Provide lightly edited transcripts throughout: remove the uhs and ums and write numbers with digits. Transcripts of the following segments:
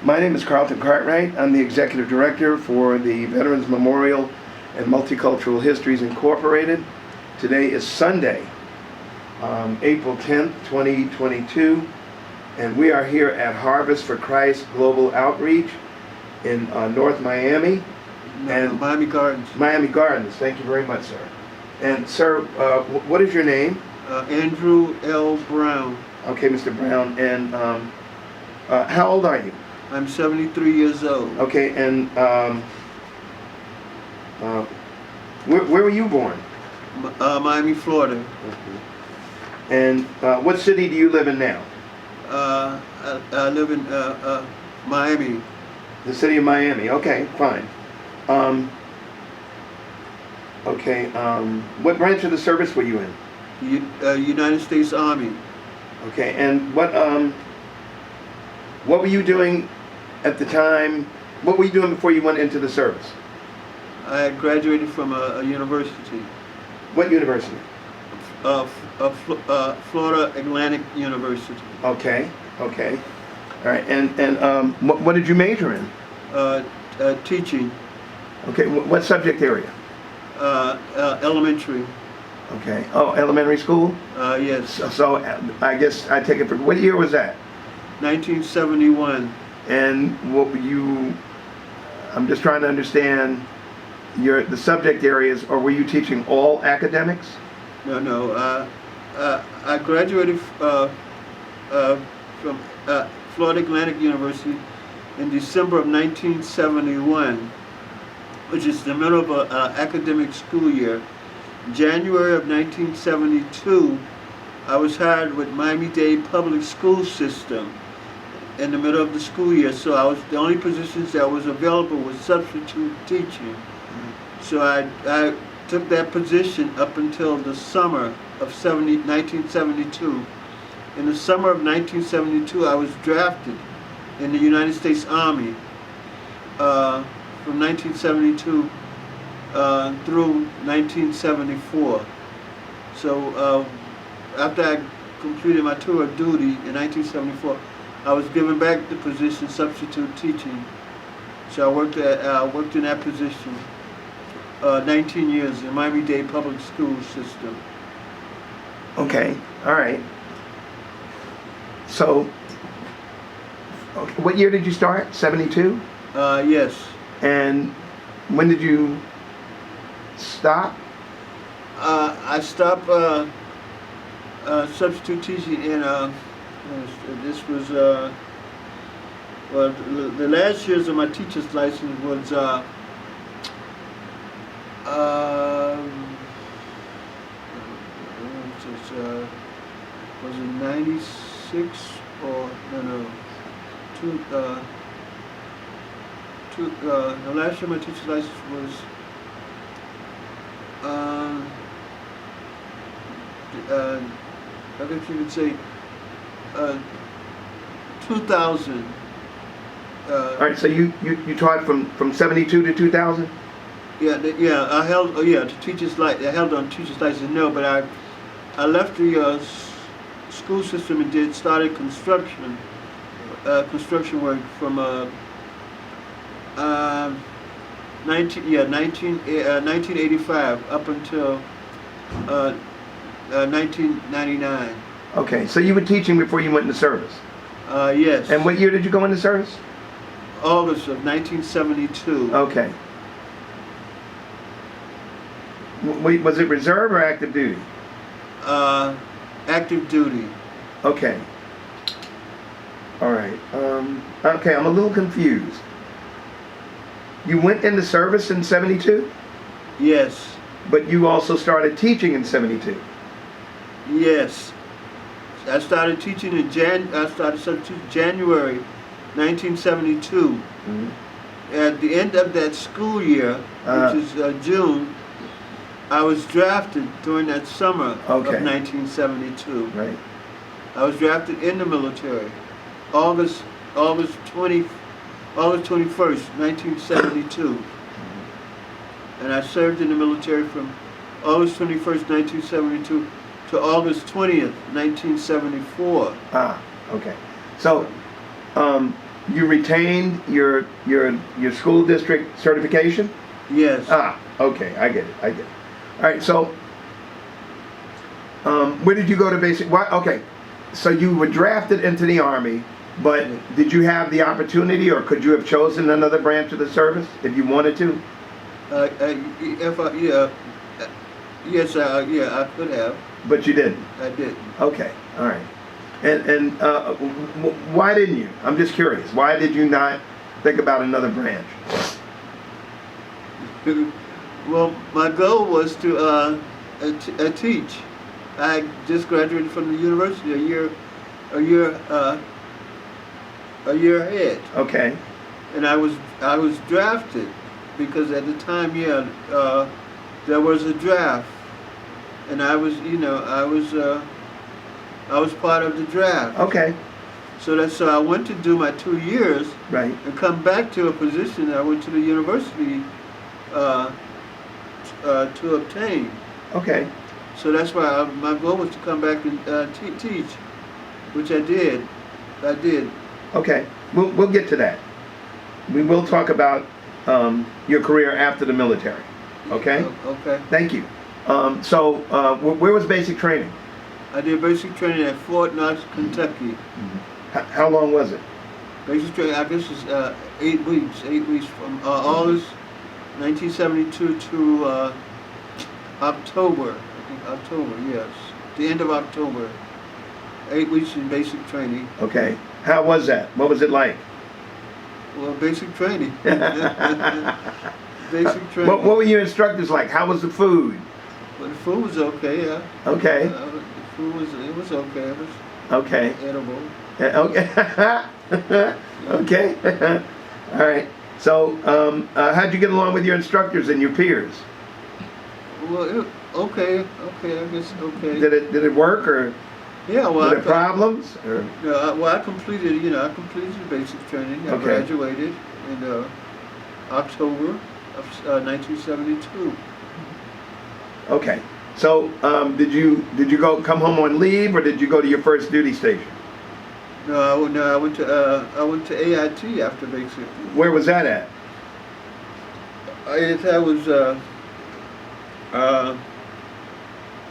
My name is Carlton Cartwright. I'm the Executive Director for the Veterans Memorial and Multicultural Histories Incorporated. Today is Sunday, April 10th, 2022, and we are here at Harvest for Christ Global Outreach in North Miami. And Miami Gardens. Miami Gardens, thank you very much, sir. And sir, what is your name? Andrew L. Brown. Okay, Mr. Brown, and how old are you? I'm 73 years old. Okay, and where were you born? Miami, Florida. Okay. And what city do you live in now? I live in Miami. The city of Miami. Okay, fine. Okay. What branch of the service were you in? United States Army. Okay, and what were you doing at the time? What were you doing before you went into the service? I had graduated from a university. What university? Florida Atlantic University. Okay, okay. All right, and what did you major in? Teaching. Okay, what subject area? Elementary. Okay. Oh, elementary school? Yes. So I guess I take it for, what year was that? 1971. And what were you, I'm just trying to understand the subject areas, or were you teaching all academics? No. I graduated from Florida Atlantic University in December of 1971, which is the middle of an academic school year. January of 1972, I was hired with Miami-Dade Public School System in the middle of the school year. So the only positions that was available was substitute teaching. So I took that position up until the summer of 1972. In the summer of 1972, I was drafted in the United States Army from 1972 through 1974. So after I completed my tour of duty in 1974, I was given back the position substitute teaching. So I worked in that position 19 years in Miami-Dade Public School System. Okay, all right. So, okay, what year did you start? 72? Yes. And when did you stop? I stopped substitute teaching in, this was, well, the last years of my teacher's license was, was it 96 or, no, the last year my teacher's license was, I guess you could say 2000. All right, so you taught from 72 to 2000? Yeah, I held, the teacher's license. I held on teacher's license, no, but I left the school system and started construction work from 1985 up until 1999. Okay, so you were teaching before you went into service? Yes. And what year did you go into service? August of 1972. Okay. Was it reserve or active duty? Active duty. Okay. All right. Okay, I'm a little confused. You went into service in 72? Yes. But you also started teaching in 72? Yes. I started teaching in January 1972. Mm-hmm. At the end of that school year, which is June, I was drafted during that summer of 1972. Right. I was drafted in the military, August 21st, 1972. And I served in the military from August 21st, 1972 to August 20th, 1974. Ah, okay. So, you retained your school district certification? Yes. Ah, okay, I get it. All right, so where did you go to basic? What? Okay, so you were drafted into the Army, but did you have the opportunity, or could you have chosen another branch of the service if you wanted to? Yes, I could have. But you didn't. I did. Okay, all right. And why didn't you? I'm just curious. Why did you not think about another branch? Well, my goal was to teach. I just graduated from the university a year ahead, Okay. and I was drafted because at the time, there was a draft, and I was part of the draft. Okay. So I went to do my 2 years Right. and come back to a position I went to the university to obtain. Okay. So that's why my goal was to come back and teach, which I did. Okay. We'll get to that. We will talk about your career after the military. Okay. Okay. Thank you. So where was basic training? I did basic training at Fort Knox, Kentucky. How long was it? Basic training, I guess, is 8 weeks. 8 weeks from August 1972 to October. I think October, yes. The end of October. 8 weeks in basic training. Okay. How was that? What was it like? Well, basic training. Basic training. What were your instructors like? How was the food? Well, the food was okay, yeah. Okay. The food was okay. It was Okay. edible. Okay. Okay. All right. So, how'd you get along with your instructors and your peers? Well, okay, I guess okay. Did it work, or Yeah, well, were there problems? Or? I completed, I completed the basic training. I Okay. graduated in October of 1972. Okay. So, did you come home on leave, or did you go to your first duty station? No, I went to AIT after basic. Where was that at? I was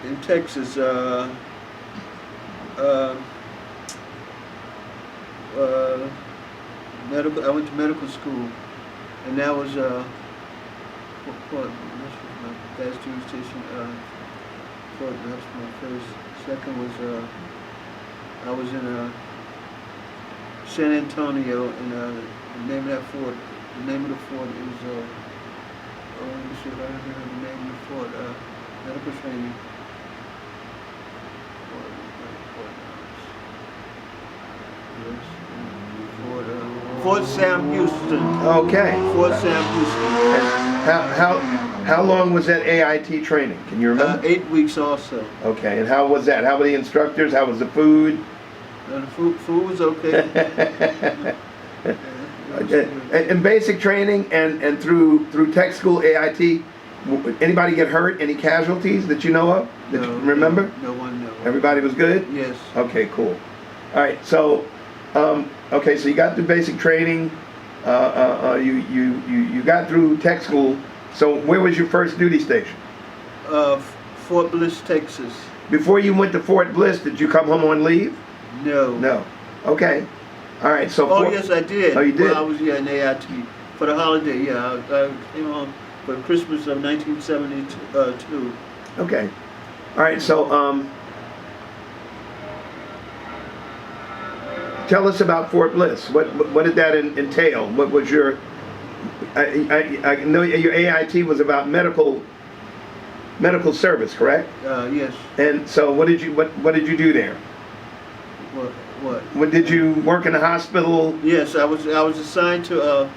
in Texas. Medical. I went to medical school, and that was what this was my last duty station. That's my first. Second was I was in San Antonio, and the name of that fort. The name of the fort is let me see if I remember the name of the fort. Medical training. Fort Sam Houston. Okay. Fort Sam Houston. How long was that AIT training? Can you remember? 8 weeks also. Okay. And how was that? How were the instructors? How was the food? The food was okay. In basic training and through tech school AIT, anybody get hurt? Any casualties that you know of? That you remember? No one. Everybody was good? Yes. Okay, cool. All right, so okay, so you got through basic training, you got through tech school. So where was your first duty station? Fort Bliss, Texas. Before you went to Fort Bliss, did you come home on leave? No. No. Okay. All right. So. Yes, I did. Oh, you did? Well, I was in AIT for the holiday. Yeah, I came home for Christmas of 1972. Okay. All right. So tell us about Fort Bliss. What did that entail? What was your? I know your AIT was about medical service, correct? Yes. And so what did you do there? What? Did you work in a hospital? Yes, I was assigned to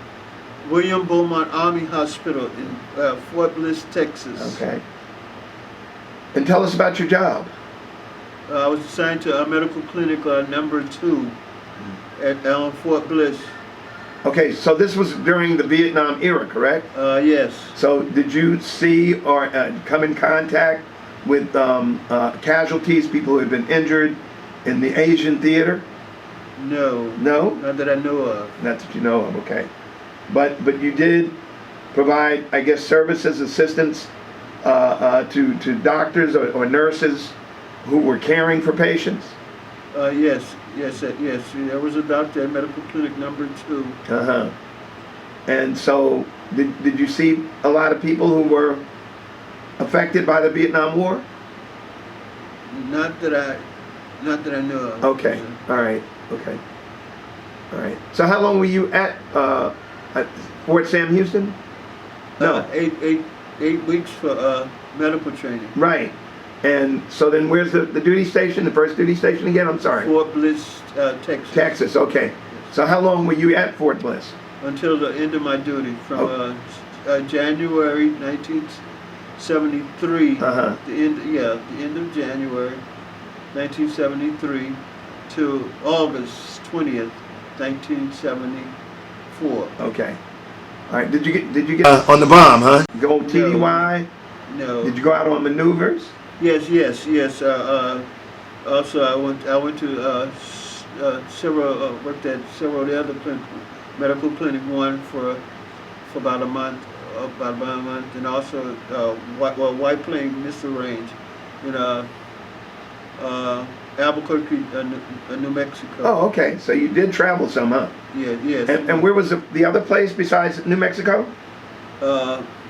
William Beaumont Army Hospital in Fort Bliss, Texas. Okay. And tell us about your job. I was assigned to a medical clinic number 2 at Fort Bliss. Okay, so this was during the Vietnam era, correct? Yes. So did you see or come in contact with casualties, people who had been injured in the Asian theater? No. No? Not that I know of. Not that you know of, okay. But you did provide, I guess, services, assistance to doctors or nurses who were caring for patients? Yes. There was a doctor at medical clinic number 2. Uh-huh. And so, did you see a lot of people who were affected by the Vietnam War? Not that I know of. Okay, all right, okay. All right. So how long were you at Fort Sam Houston? No. 8 weeks for medical training. Right. And so then where's the duty station, the first duty station again? I'm sorry. Fort Bliss, Texas. Texas, okay. So how long were you at Fort Bliss? Until the end of my duty, from January 1973. Uh-huh. The end of January 1973 to August 20th, 1974. Okay. All right. Did you get on the bomb, huh? Go TDY? No. Did you go out on maneuvers? Yes. Also, I went to worked at several of the other medical clinic. One for about a month, and also White Plains Missile Range in Albuquerque, New Mexico. Oh, okay. So you did travel some, huh? Yes. And where was the other place besides New Mexico?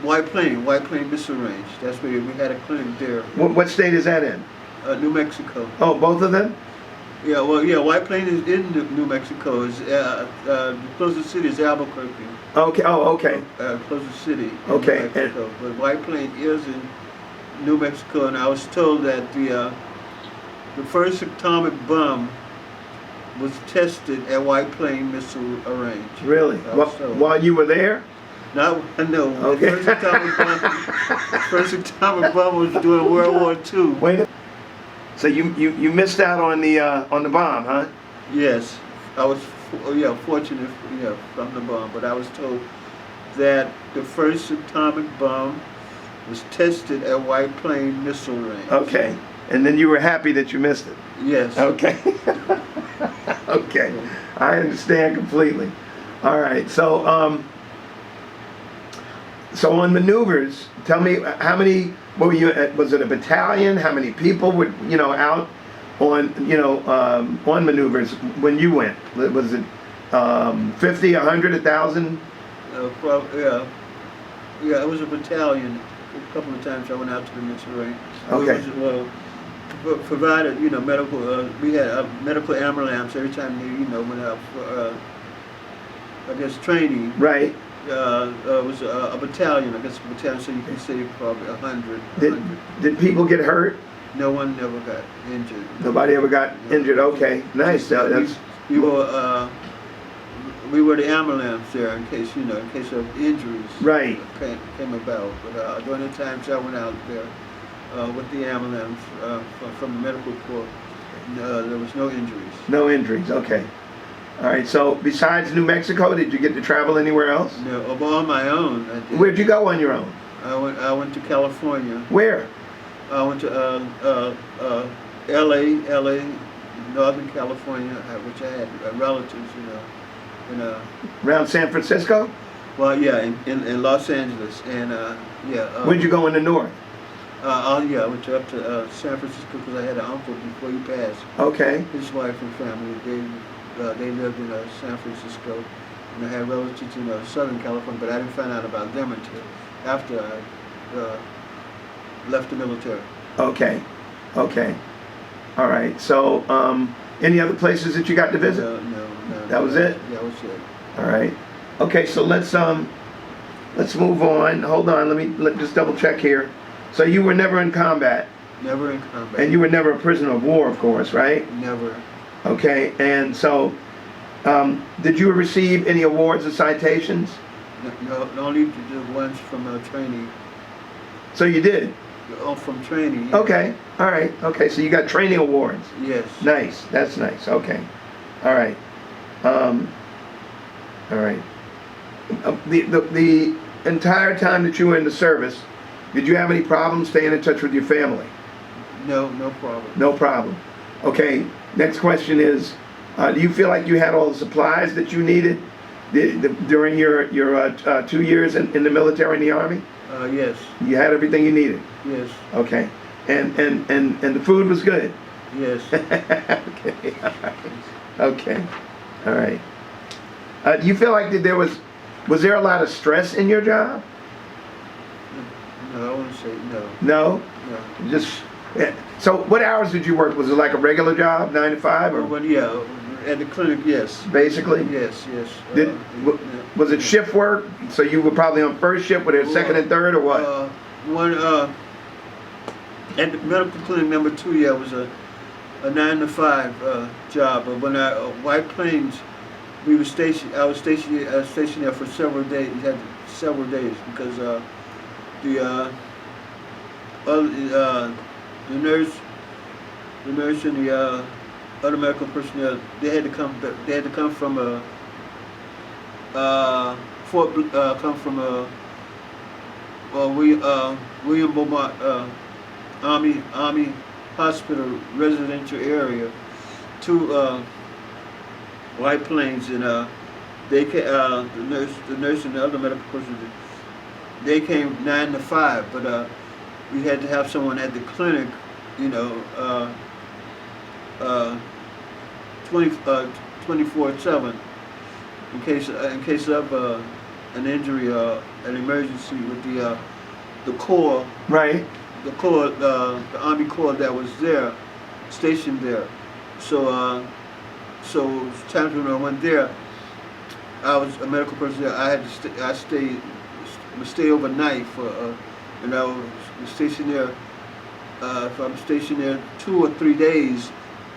White Plains Missile Range. That's where we had a clinic there. What state is that in? New Mexico. Oh, both of them? Yeah, White Plains is in New Mexico. The closest city is Albuquerque. Okay. Oh, okay. Closest city. Okay. New Mexico. But White Plains is in New Mexico, and I was told that the first atomic bomb was tested at White Plains Missile Range. Really? While you were there? No. Okay. The first atomic bomb was during World War II. Wait. So you missed out on the bomb, huh? Yes, I was fortunate from the bomb, but I was told that the first atomic bomb was tested at White Plains Missile Range. Okay, and then you were happy that you missed it. Yes. Okay. Okay, I understand completely. All right, so on maneuvers, tell me how many. What were you? Was it a battalion? How many people were out on on maneuvers when you went? Was it 50, 100, 1,000? Yeah, it was a battalion. A couple of times I went out to the missile range. Okay. Provided medical. We had medical ambulance every time they went out for I guess training. Right. It was a battalion, I guess a battalion, so you can say probably 100. Did people get hurt? No one never got injured. Nobody ever got injured. Okay, nice. We were the ambulance there in case in case of injuries. Right. Came about. But during the times I went out there with the ambulance from the medical corps, there was no injuries. No injuries. Okay. All right. So besides New Mexico, did you get to travel anywhere else? No, on my own. I did. Where'd you go on your own? I went to California. Where? I went to LA, Northern California, which I had relatives, Around San Francisco? Well, yeah, in Los Angeles, and Where'd you go in the north? I went up to San Francisco because I had an uncle before he passed. Okay. His wife and family, they lived in San Francisco, and I had relatives in Southern California, but I didn't find out about them until after I left the military. Okay. Okay. All right. So, any other places that you got to visit? No. That was it? That was it. All right. Okay. So let's move on. Hold on. Let just double check here. So you were never in combat. Never in combat. And you were never a prisoner of war, of course, right? Never. Okay. And so, did you receive any awards or citations? No, only the ones from training. So you did? Oh, from training. Yeah. Okay. All right. Okay. So you got training awards. Yes. Nice. That's nice. Okay. All right. All right. The entire time that you were in the service, did you have any problems staying in touch with your family? No problem. No problem. Okay. Next question is, Do you feel like you had all the supplies that you needed during your 2 years in the military, in the Army? Yes. You had everything you needed? Yes. Okay. And the food was good? Yes. Okay. All right. Okay. All right. Do you feel like that was there a lot of stress in your job? No, I wouldn't say no. No? No. Just, yeah. So what hours did you work? Was it like a regular job, 9 to 5? Or Well, yeah, at the clinic, yes. basically? Yes, yes. Was it shift work? So you were probably on first shift, with it second and third, or what? At the medical clinic number 2, yeah, it was a 9 to 5 job. But when White Plains, we were stationed. I was stationed there for several days. Had several days because the nurse and the other medical personnel, they had to come. They had to come from William Beaumont Army Hospital residential area to White Plains, and they the nurse and the other medical person, they came 9 to 5, but we had to have someone at the clinic, 24/7 in case of an injury or an emergency with the Corps. Right. The Corps, the Army Corps that was there, stationed there. So times when I went there, I was a medical person there. I had to stay overnight and I was stationed there. If I'm stationed there 2 or 3 days,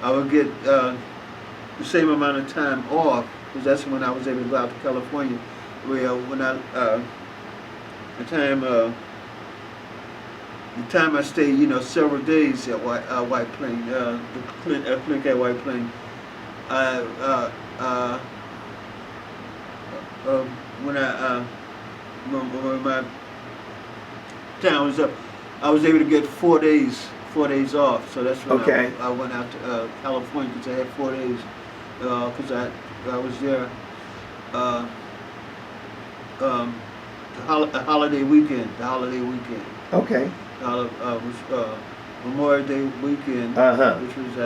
I would get the same amount of time off, because that's when I was able to go out to California. Well, when the time I stayed, several days at White Plains, the clinic at White Plains, when my time was up, I was able to get 4 days off. So that's when I went out to California, because I had 4 days, because I was there a holiday weekend. Okay. Was Memorial Day weekend, which was I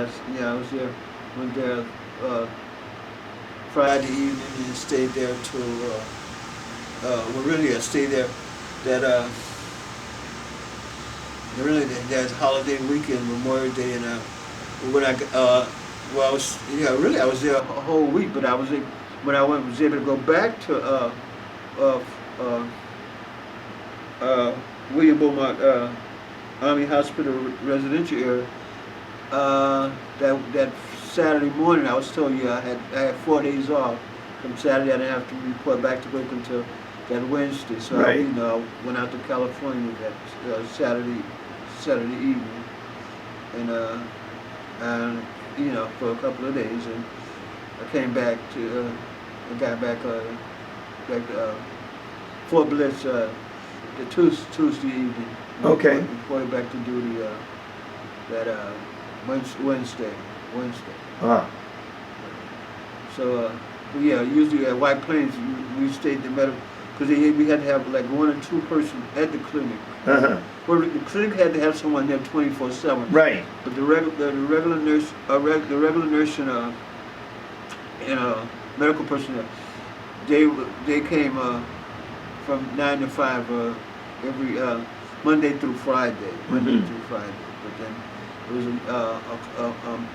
was there, went there Friday evening and stayed there till I stayed there that holiday weekend, Memorial Day, and when I was there a whole week, but was able to go back to William Beaumont Army Hospital residential area. That Saturday morning, I was told I had 4 days off. From Saturday, I didn't have to report back to work until that Wednesday. So I went out to California that Saturday evening, and for a couple of days, and I came back I got back to Fort Bliss the Tuesday evening. Okay. Reported back to duty that Wednesday. So usually at White Plains we stayed in medical, because we had to have like 1 or 2 person at the clinic. Well, the clinic had to have someone there 24/7. Right. But the regular nurse, and medical personnel, they came from 9 to 5 every Monday through Friday. But then there was a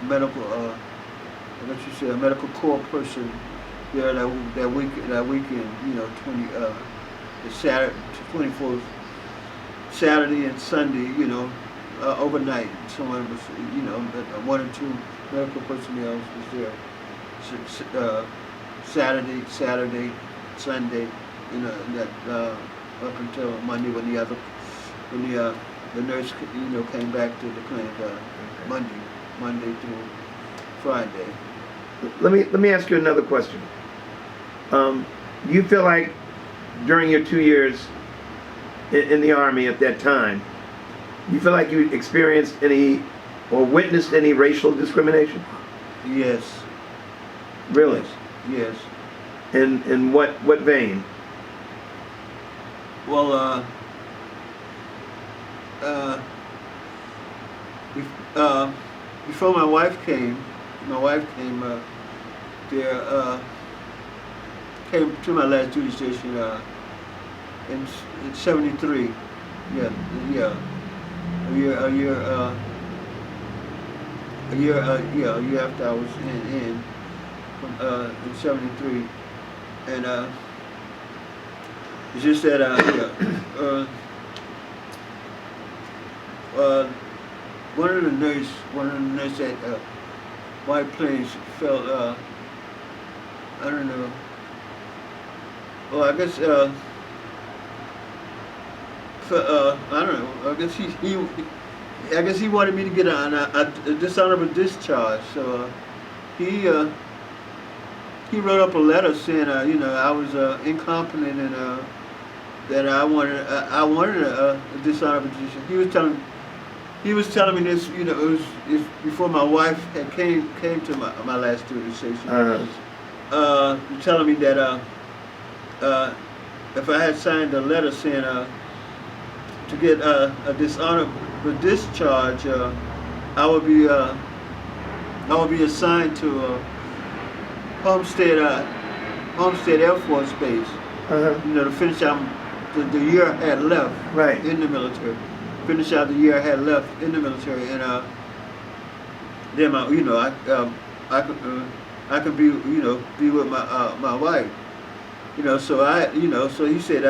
medical, a medical corps person there that weekend. 24 Saturday and Sunday. Overnight. Someone was, 1 or 2 medical personnel was there. Saturday, Sunday, that up until Monday when the nurse came back to the clinic Monday through Friday. Let me ask you another question. Do you feel like during your 2 years in the Army at that time, you feel like you experienced any or witnessed any racial discrimination? Yes. Really? Yes. In what vein? Well, before my wife came there, came to my last duty station in '73. Yeah, yeah. A year after I was in '73, and it's just that one of the nurses at White Plains felt I don't know. Well, I guess I don't know. I guess he wanted me to get a dishonorable discharge. So he wrote up a letter saying I was incompetent and that I wanted a dishonorable discharge. He was telling me this. It was before my wife had came to my last duty station. Telling me that if I had signed a letter saying to get a dishonorable discharge, I would be assigned to Homestead Air Force Base. To finish out the year I had left in the military. Finish out the year I had left in the military, and then I could be with my wife. So he said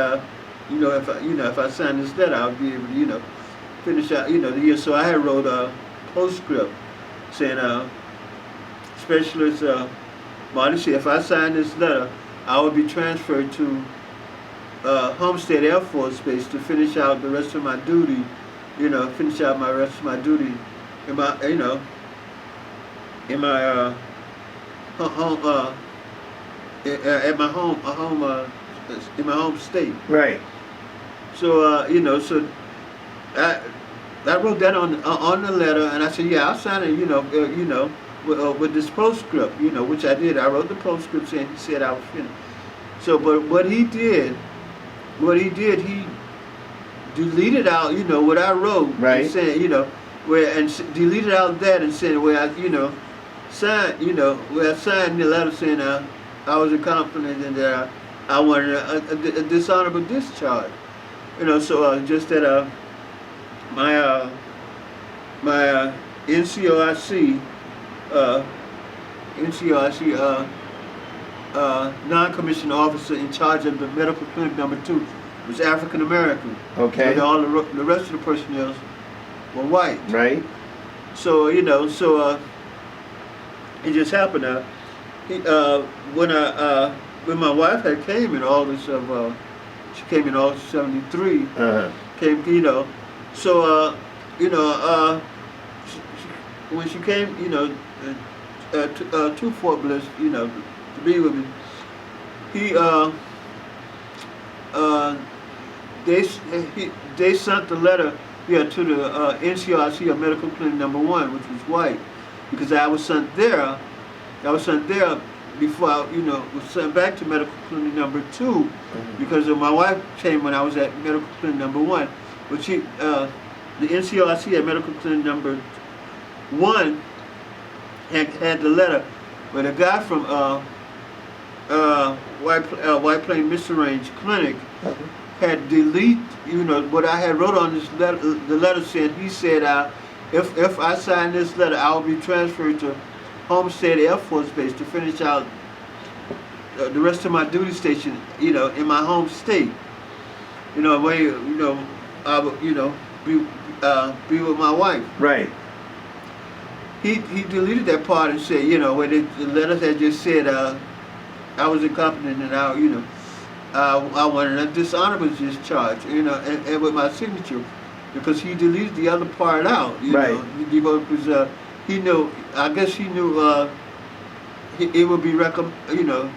if I sign this letter, I'll be able to finish out the year. So I had wrote a postscript saying Specialist Marty said if I sign this letter, I will be transferred to Homestead Air Force Base to finish out the rest of my duty. Finish out my rest of my duty in my home at my home in my home state. Right. So so I wrote that on the letter, and I said, yeah, I'll sign it. With this postscript, which I did. I wrote the postscript saying he said I was finished. So, but what he did, he deleted out, what I wrote, right? Saying, deleted out that and said where I, signed, where I signed the letter saying I was incompetent and that I wanted a dishonorable discharge, So just that my NCOIC non-commissioned officer in charge of the medical clinic number 2 was African American. Okay. And all the rest of the personnel were white. Right. So it just happened. When my wife had came in August of she came in August '73. Came, so when she came, to Fort Bliss, to be with me, they sent the letter to the NCRC of Medical Clinic number 1, which was white, because I was sent there. Before I, was sent back to Medical Clinic number 2, because my wife came when I was at Medical Clinic number 1, but the NCRC at Medical Clinic number 1 had the letter, but a guy from White Plains Mission Range Clinic had delete, what I had wrote on this letter. The letter said, he said, if I sign this letter, I'll be transferred to Homestead Air Force Base to finish out the rest of my duty station, in my home state. Where, I would, be with my wife. Right. He deleted that part and said, where the letter had just said, I was incompetent and I wanted a dishonorable discharge, and with my signature, because he deleted the other part out, right. Because he knew, I guess he knew it would be reprehensible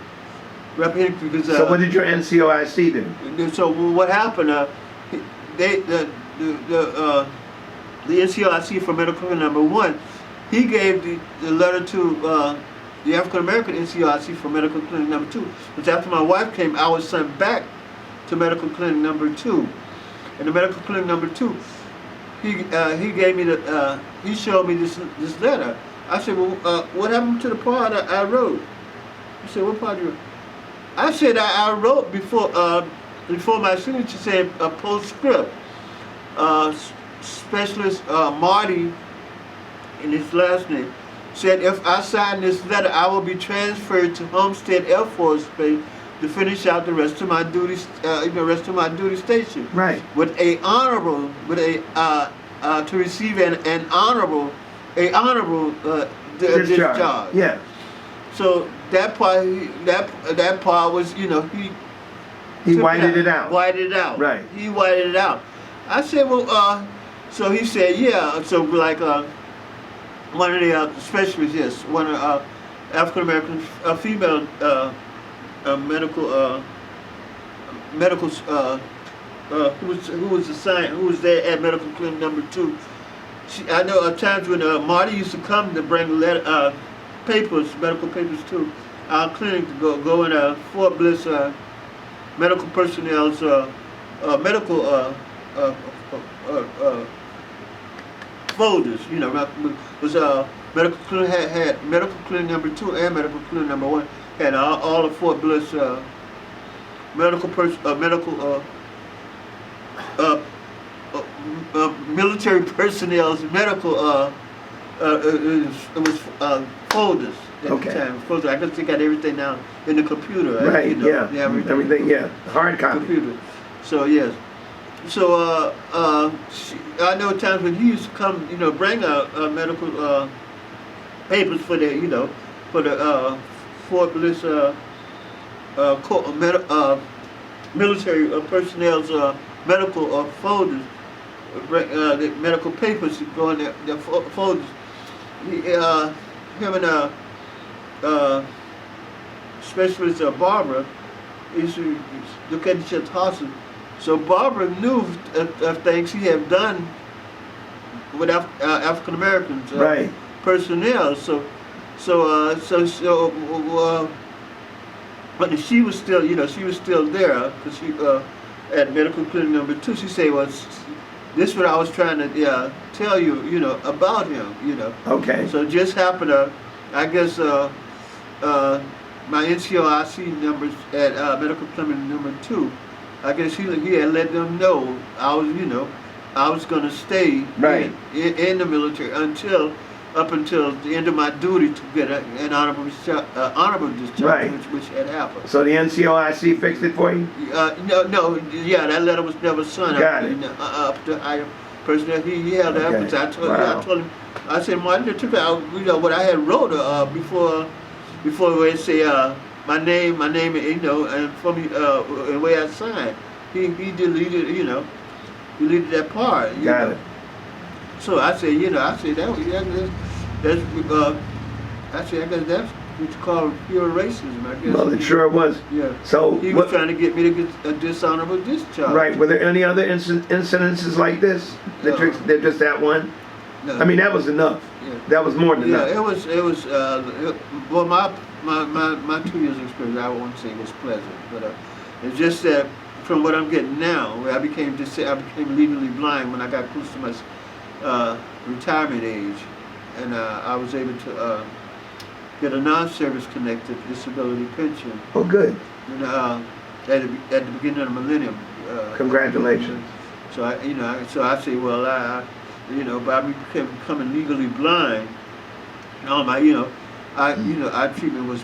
because. So what did your NCOIC do? So what happened? The NCOIC for Medical Clinic number 1, he gave the letter to the African American NCOIC for medical clinic number 2. Because after my wife came, I was sent back to medical clinic number 2. And the medical clinic number 2, he gave me he showed me this letter. I said, well, what happened to the part I wrote? He said, what part you wrote? I said I wrote before my signature said a postscript. Specialist Marty, in his last name, said if I sign this letter, I will be transferred to Homestead Air Force Base to finish out the rest of my duties, duty station. Right. With a honorable, to receive an honorable discharge. Yeah. So that part was, he took whited it out. Whited it out. Right. He whited it out. I said, well, so he said, yeah. So like one of the specialists, yes, one of African American female medical who was there at medical clinic number 2. I know at times when Marty used to come to bring medical papers to our clinic to go in Fort Bliss medical personnel's medical folders. Was medical clinic had medical clinic number 2 and medical clinic number 1 had all of Fort Bliss military personnel's medical it was folders at the time. Folders. I guess they got everything now in the computer. Right. Everything. Yeah. Hard copy. Computer. So yes. So I know times when he used to come, bring medical papers for the, for the Fort Bliss military personnel's medical folders, the medical papers go in the folders. Him and specialist Barbara used to look at each other's houses. So Barbara knew of things he had done with African Americans, right, personnel. But she was still, she was still there because she at medical clinic number 2. She said, "Well, this is what I was trying to tell you, about him, Okay. So it just happened I guess my NCOIC numbers at medical clinic number 2. I guess he had let them know I was going to stay right in the military up until the end of my duty to get an honorable discharge, right, which had happened. So the NCOIC fixed it for you? That letter was never signed up to higher personnel. He held that, but I told him, I said, Martin, took out what I had wrote before where it say my name, and for me, the way I signed, he deleted, deleted that part. Got it. So I said, I guess that's what you call pure racism. I guess. Well, it sure was. Yeah. So he was trying to get me to get a dishonorable discharge. Right. Were there any other incidences like this? That just that one? No. I mean, that was enough. Yeah. That was more than enough. Yeah, it was. Well, my 2 years of experience, I won't say was pleasant, but it's just that from what I'm getting now, where I became legally blind when I got close to my retirement age, and I was able to get a non-service connected disability pension. Oh, good. And, at the beginning of the millennium. Congratulations. So I say, well, by becoming legally blind, all my, our treatment was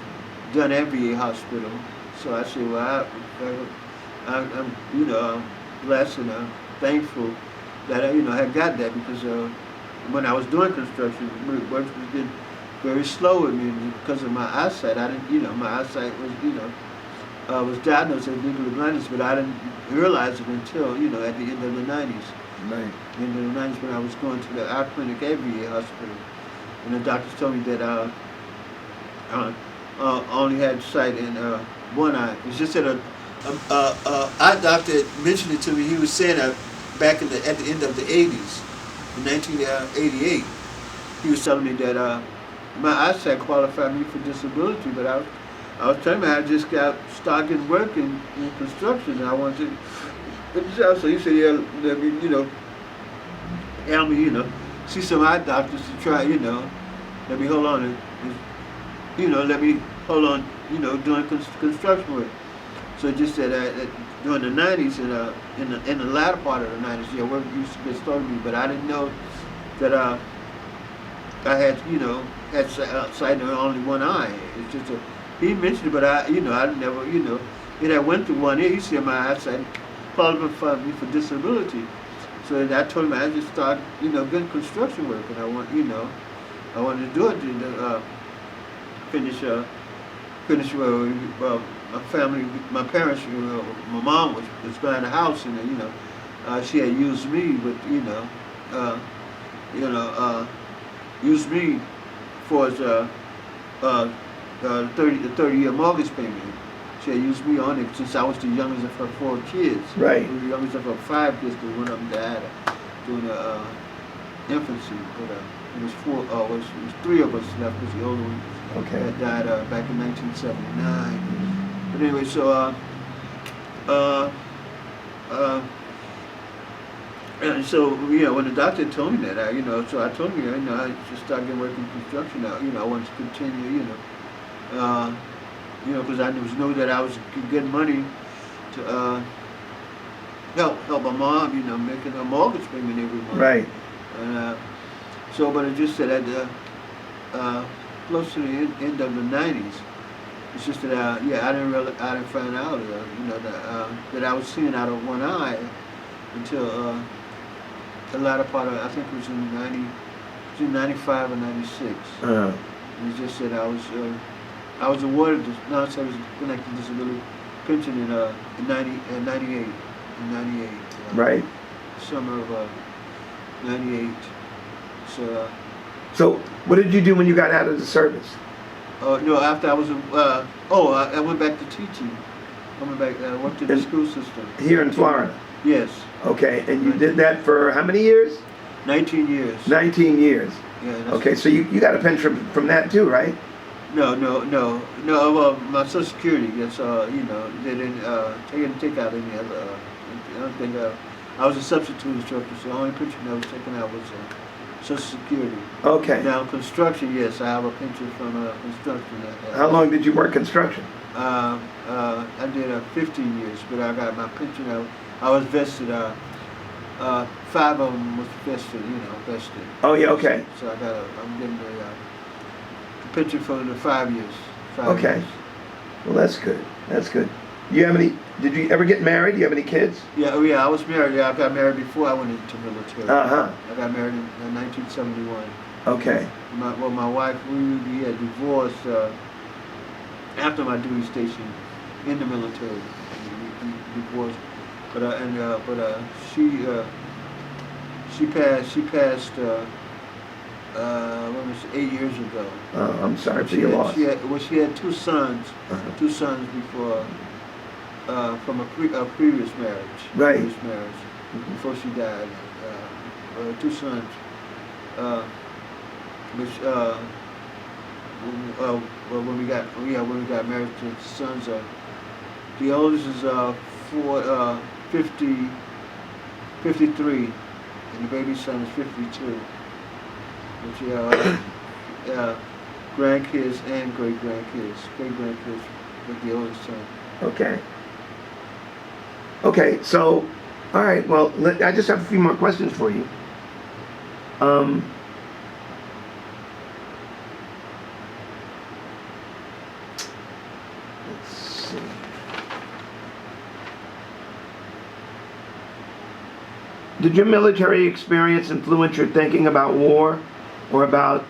done at VA hospital. So I say, well, I'm blessed and thankful that I had got that, because when I was doing construction, work was getting very slow with me because of my eyesight. I didn't, my eyesight was, was diagnosed as legally blindness, but I didn't realize it until, at the end of the 90s. Right. In the 90s when I was going to the eye clinic at VA hospital, and the doctors told me that I only had sight in one eye. It's just that eye doctor mentioned it to me. He was saying back at the end of the 80s, in 1988, he was telling me that my eyesight qualified me for disability, but I was telling him I just got started working in construction, and I wanted to get the job. So he said, yeah, let me, help me, see some eye doctors to try, let me hold on, let me hold on, doing construction work. So it just said during the 90s, in the latter part of the 90s, yeah, work used to get started me, but I didn't know that I had, had sight in only one eye. It's just he mentioned it, but I never, it had went through one ear. He said my eyesight qualified me for disability. So I told him I just started, getting construction work, and I wanted to do it to finish my family, my parents, my mom was buying a house, and she had used me with, used me for the 30-year mortgage payment. She had used me on it since I was the youngest of her 4 kids. Right. The youngest of her 5 kids, because one of them died during infancy. But it was 3 of us left, because the older one had died back in 1979. But anyway, so and so when the doctor told me that, so I told him, I just started working construction now. I wanted to continue, because I knew that I was getting money to help my mom, making her mortgage payment every month. Right. And so, but it just said at close to the end of the 90s, it's just that I didn't find out that I was seeing out of one eye until the latter part of, I think it was in 95 or 96. It's just that I was awarded the non-service connected disability pension in 98. Right. Summer of 98. So what did you do when you got out of the service? No, after I was, I went back to teaching. I went to the school system. Here in Florida? Yes. Okay, and you did that for how many years? 19 years. 19 years. Yeah. Okay, so you got a pension from that too, right? No. Well, my Social Security. That's they didn't take out any other. I don't think I was a substitute instructor, so the only pension that was taken out was Social Security. Okay. Now construction, yes, I have a pension from construction. How long did you work construction? I did 15 years, but I got my pension. I was vested. 5 of them was vested. Oh yeah. Okay. So I'm getting the pension for the 5 years. Okay. Well, that's good. That's good. Did you ever get married? Do you have any kids? Yeah, I was married. Yeah, I got married before I went into the military. Uh-huh. I got married in 1971. Okay. My wife, we had divorced after my duty station in the military. We divorced, but she passed. When was 8 years ago. Oh, I'm sorry for your loss. She had 2 sons. Uh-huh. 2 sons before. From a previous marriage. Right. Previous marriage. Before she died. 2 sons. When we got married, the sons the oldest is 53, and the baby son is 52. But grandkids and great grandkids with the oldest son. Okay. Okay, so, all right, well, I just have a few more questions for you. Let's see. Did your military experience influence your thinking about war or about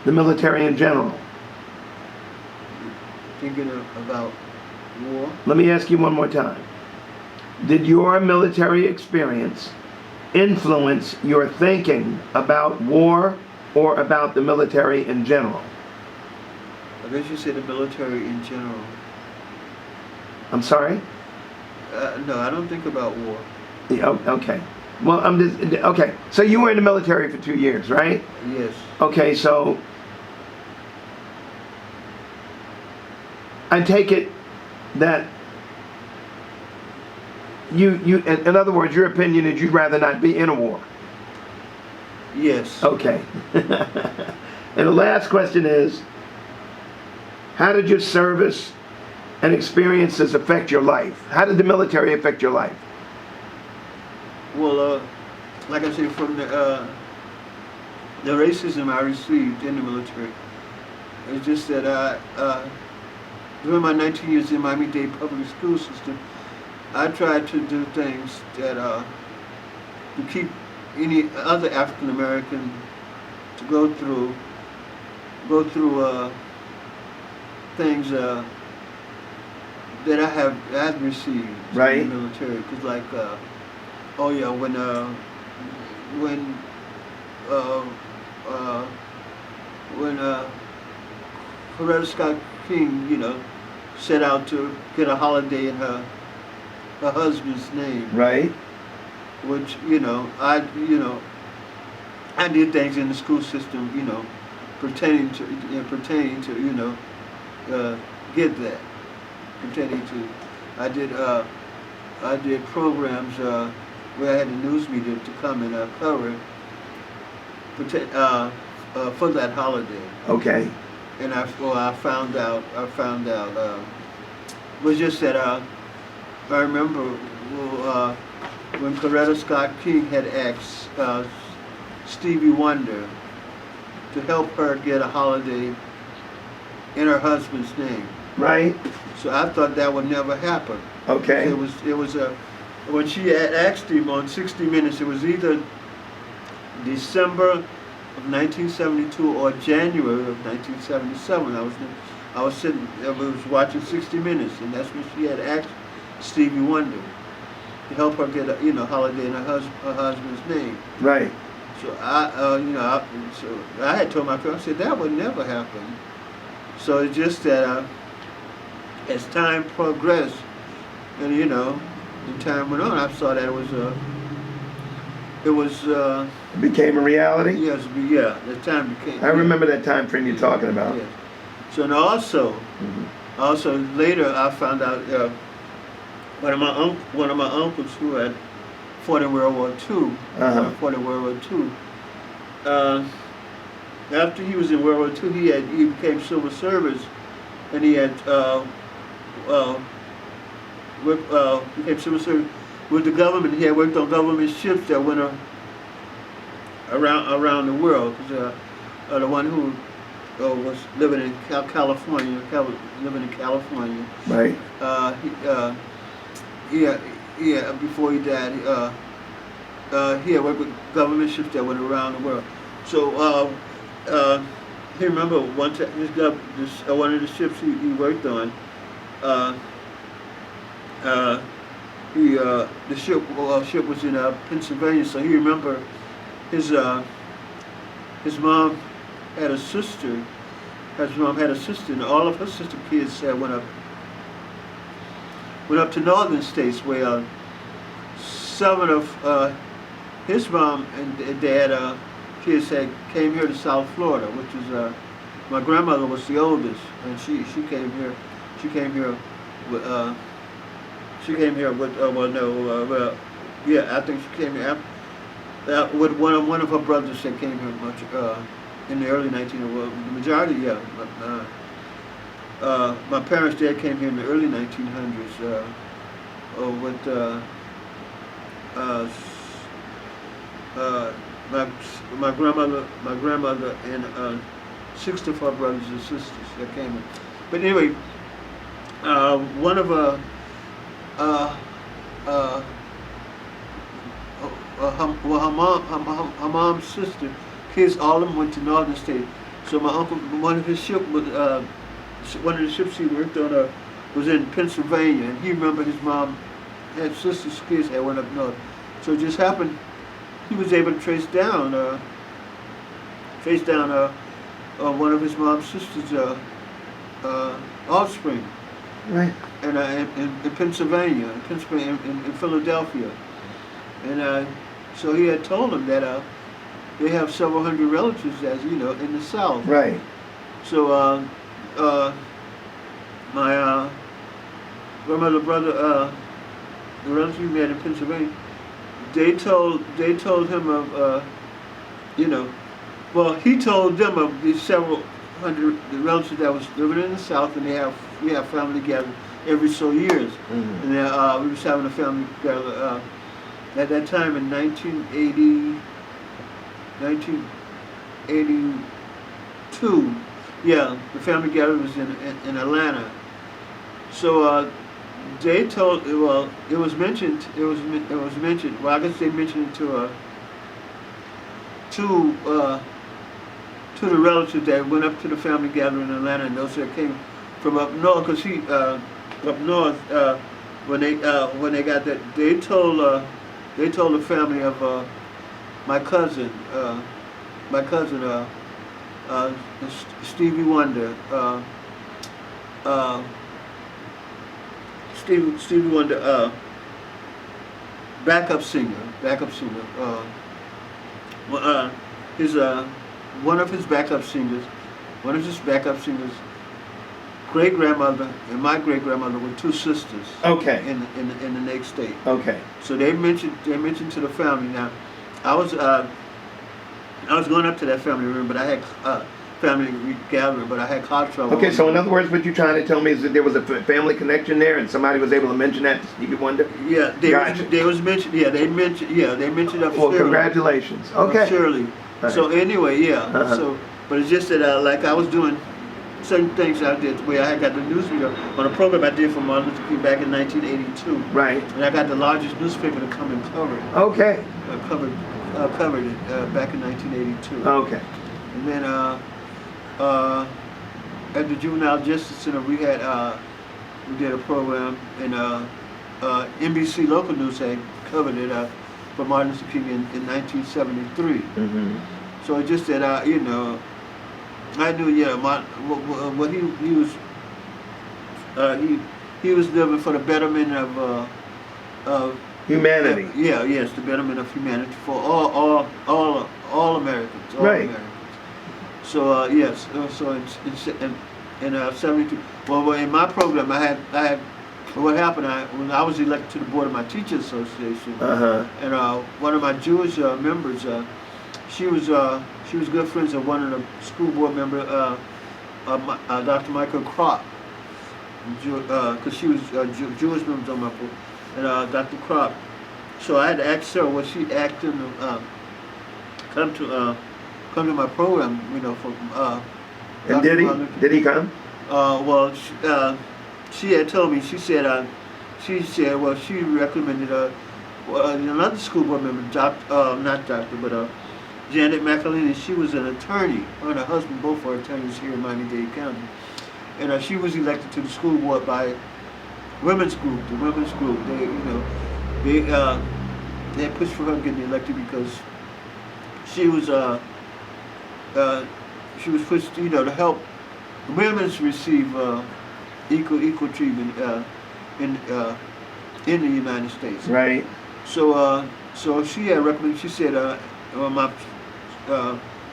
the military in general? Thinking about war? Let me ask you one more time. Did your military experience influence your thinking about war or about the military in general? I guess you said the military in general. I'm sorry? No, I don't think about war. Yeah, okay. Well, okay. So you were in the military for 2 years, right? Yes. Okay, so I take it that in other words, your opinion is you'd rather not be in a war. Yes. Okay. And the last question is, how did your service and experiences affect your life? How did the military affect your life? Well, like I said, from the racism I received in the military, it's just that during my 19 years in Miami-Dade public school system, I tried to do things that to keep any other African American to go through things that I have received Right. in the military. Cause like, oh yeah, when Coretta Scott King, set out to get a holiday in her husband's name. Right. Which I did things in the school system, pertaining to get that. Pertaining to, I did programs where I had the news media to come and cover for that holiday. Okay. And I found out was just that I remember when Coretta Scott King had asked Stevie Wonder to help her get a holiday in her husband's name. Right. So I thought that would never happen. Okay. It was when she had asked him on 60 Minutes, it was either December of 1972 or January of 1977. I was watching 60 Minutes, and that's when she had asked Stevie Wonder to help her get a holiday in her husband's name. Right. So I had told my parents, I said that would never happen. So it's just that as time progressed, and the time went on, I saw that it became a reality? yes, yeah, the time became. I remember that time frame you're talking about. Yes. So and also later I found out one of my uncles who had fought in World War II. Fought in World War II. After he was in World War II, he became civil service, and he had became civil service with the government. He had worked on government ships that went around the world. The one who was living in California, Right. Before he died, he had worked with government ships that went around the world. So he remember one time one of the ships he worked on. The ship was in Pennsylvania, so he remember his mom had a sister. His mom had a sister, and all of her sister kids went up to northern states, where 7 of his mom and dad kids came here to South Florida, which is my grandmother was the oldest, and she came here. She came here with I think she came here with one of her brothers that came here much in the early 1900s. Well, the majority, yeah. My parents' dad came here in the early 1900s with my grandmother and 6 of her brothers and sisters that came in. But anyway, one of her mom's sister kids, all of them went to northern states. So my uncle, one of the ships he worked on was in Pennsylvania, and he remembered his mom had sisters' kids that went up north. So it just happened he was able to trace down one of his mom's sisters' offspring. Right. And in Pennsylvania, in Philadelphia, and so he had told them that they have several hundred relatives, as you know, in the South. Right. So my grandmother, brother, the relatives we met in Pennsylvania, they told him of, you know, well, he told them of these several hundred relatives that was living in the South, and we have family gathering every so years. Mhm. And we was having a family gather at that time in 1982. Yeah, the family gathering was in Atlanta. So they told, well, it was mentioned. Well, I guess they mentioned it to the relatives that went up to the family gathering in Atlanta, and those that came from up north, because up north, when they got that, they told the family of my cousin, Stevie Wonder, Stevie Wonder, backup singer. His one of his backup singers, great grandmother and my great grandmother were two sisters. Okay. In the next state. Okay. So they mentioned to the family. Now, I was going up to that family room, but I had family gathering, but I had car trouble. Okay, so in other words, what you're trying to tell me is that there was a family connection there, and somebody was able to mention that to Stevie Wonder? Yeah, they mentioned. Yeah, they mentioned of Well, Shirley. congratulations. Okay. Shirley. Right. So anyway, yeah. Uh-huh. So, but it's just that like I was doing certain things I did where I had got the newspaper on a program I did for Martin Luther King back in 1982. Right. And I got the largest newspaper to come and cover it. Okay. Covered it back in 1982. Okay. And then at the Juvenile Justice Center, we did a program, and NBC local news had covered it for Martin Luther King in 1973. Mm-hmm. So it just that I knew, what he was living for the betterment of Humanity. Yes, the betterment of humanity for all Americans. Right. Americans. So yes, so in 72. Well, in my program, I had what happened. When I was elected to the board of my teachers association, and one of my Jewish members, she was good friends of one of the school board member, Dr. Michael Kropp, because she was Jewish members on my board, and Dr. Kropp. So I had to ask her, was she acting come to my program, for. And did he come? Well, she had told me. She said, she recommended another school board member, Janet McElhaney. She was an attorney. Her and her husband both were attorneys here in Miami-Dade County, and she was elected to the school board by women's group. The women's group. They had pushed for her getting elected because she was pushed, to help women receive equal treatment in the United States. Right. So she had recommended. She said, my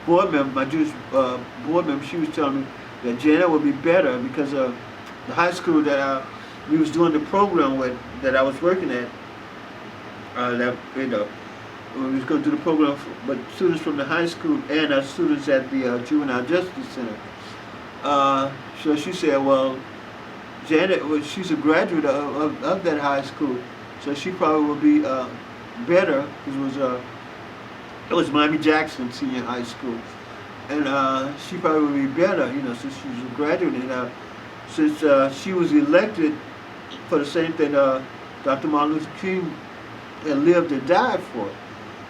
board member, my Jewish board member, she was telling me that Janet would be better because the high school that we was doing the program with, that I was working at. We was going to do the program, but students from the high school and students at the Juvenile Justice Center. So she said, well, Janet, she's a graduate of that high school, so she probably would be better. It was Miami Jackson Senior High School, and she probably would be better, since she was a graduate. And since she was elected for the same thing Dr. Martin Luther King had lived and died for.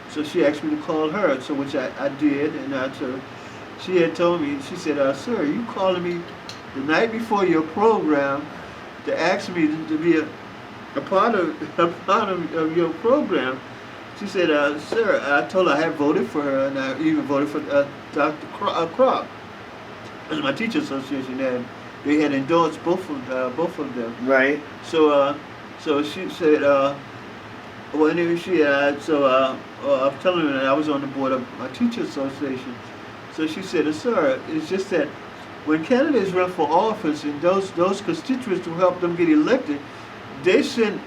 So she asked me to call her, so which I did, and she had told me, she said, sir, are you calling me the night before your program to ask me to be a part of your program? She said, sir, I told her I had voted for her, and I even voted for Dr. Kropp. As my teacher association they had endorsed both of them. Right. So she said, well, anyway, I was telling her that I was on the board of my teacher association. So she said, sir, it's just that when candidates run for office and those constituents who help them get elected, they send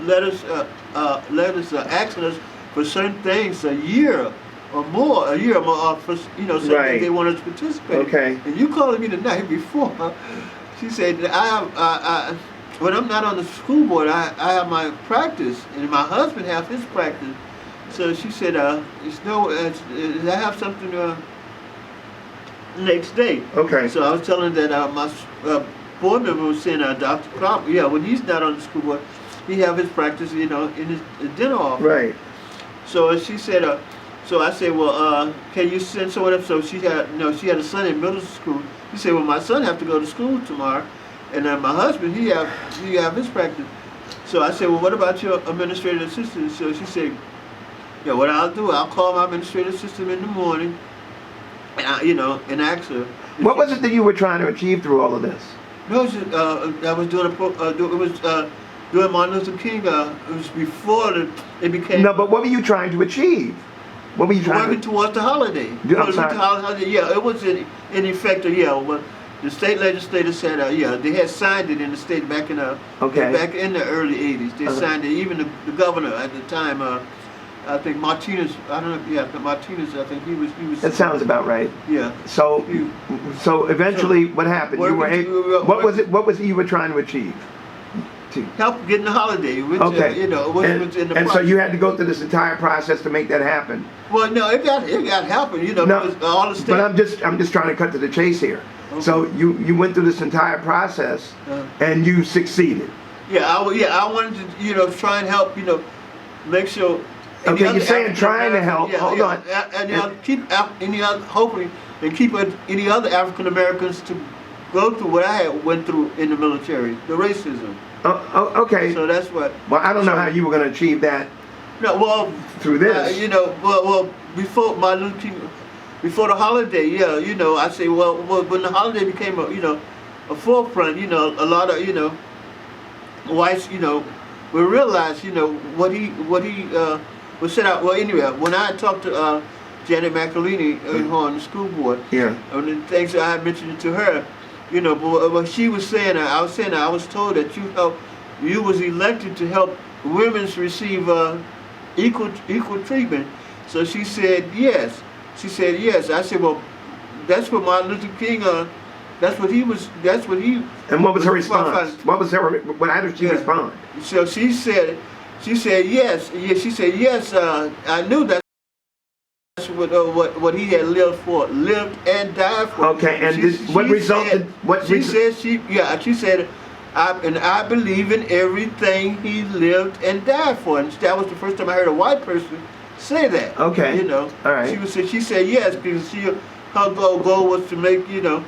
letters asking us for certain things a year or more, for, you know, so Right. they want us to participate. Okay. And you calling me the night before, she said, when I'm not on the school board, I have my practice, and my husband has his practice. So she said, I have something next day. Okay. So I was telling that my board member was saying, Dr. Crop, yeah, when he's not on the school board, he have his practice, you know, in his dental office. Right. So she said, so I said, well, can you send someone up? So she had a son in middle school. She said, well, my son have to go to school tomorrow, and then my husband, he have his practice. So I said, well, what about your administrative assistant? So she said, yeah, what I'll do, I'll call my administrative assistant in the morning, and and ask her. What was it that you were trying to achieve through all of this? No, I was doing doing Martin Luther King. It was before it became. No, but what were you trying to achieve? What were you trying working towards the holiday? I'm sorry. Yeah, it was in effect. But the state legislators said, they had signed it in the state back in back in the early '80s. They signed it. Even the governor at the time, I think Martinez. I don't know. Yeah, Martinez. I think he was. That sounds about right. Yeah. So eventually, what happened? You were what was it you were trying to achieve? Help getting the holiday, which Okay. was in the And process. so you had to go through this entire process to make that happen. Well, no, it got helping, No, because all the but states. I'm just trying to cut to the chase here. Okay. So you went through this entire process and you succeeded. I wanted to, try and help, make sure. Okay, you're saying trying to help. Hold on. And keep hopefully, and keep any other African Americans to go through what I went through in the military, the racism. Okay. So that's what. Well, I don't know how you were going to achieve that. No, well, through this. Before Martin Luther King, before the holiday, I say, well, when the holiday became a forefront, a lot of, whites, we realized, what he was set out. Well, anyway, when I talked to Janet McElhaney on the school board, and the things that I had mentioned to her, but what she was saying, I was told that you was elected to help women receive equal treatment. So she said yes. She said yes. I said, well, that's what Martin Luther King. That's what he. And what was her response? How did she respond? So she said yes. She said yes. I knew that. That's what he had lived and died for. Okay, and what resulted? She said, I believe in everything he lived and died for. And that was the first time I heard a white person say that. Okay. All right. She said yes, because her goal was to make, her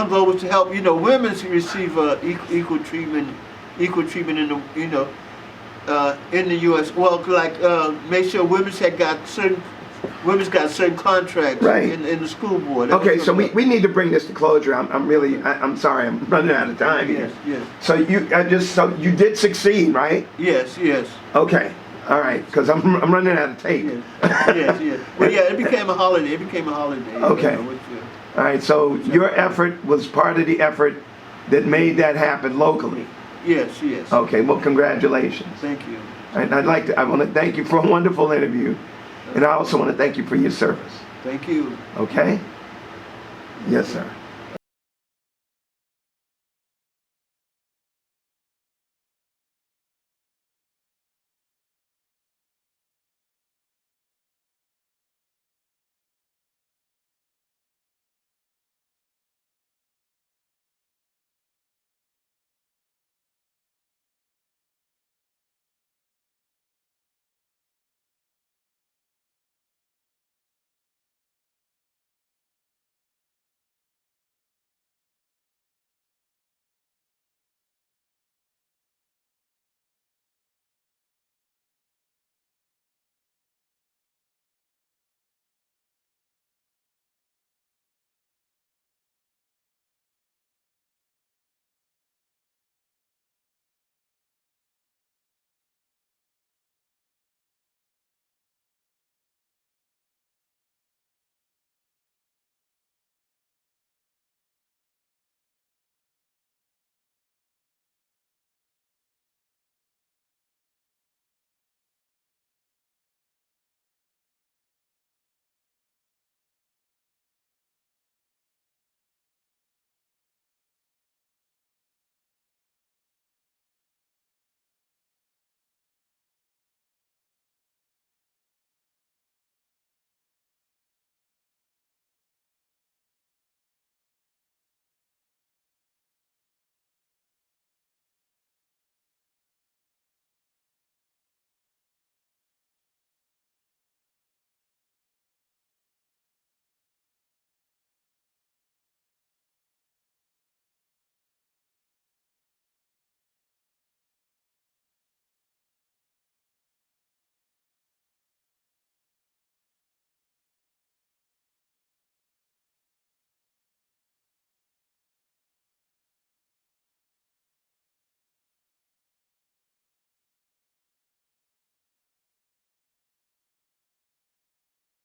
goal was to help, women receive equal treatment in the, in the U.S. Well, like make sure women's got certain contracts in the school board. Okay, so we need to bring this to closure. I'm sorry, I'm running out of time here. Yes. So you did succeed, right? Yes. Okay, all right, because I'm running out of tape. Yes. Well, it became a holiday. Okay. All right, so your effort was part of the effort that made that happen locally. Yes. Okay, well, congratulations. Thank you. And I want to thank you for a wonderful interview, and I also want to thank you for your service. Thank you. Okay? Yes, sir.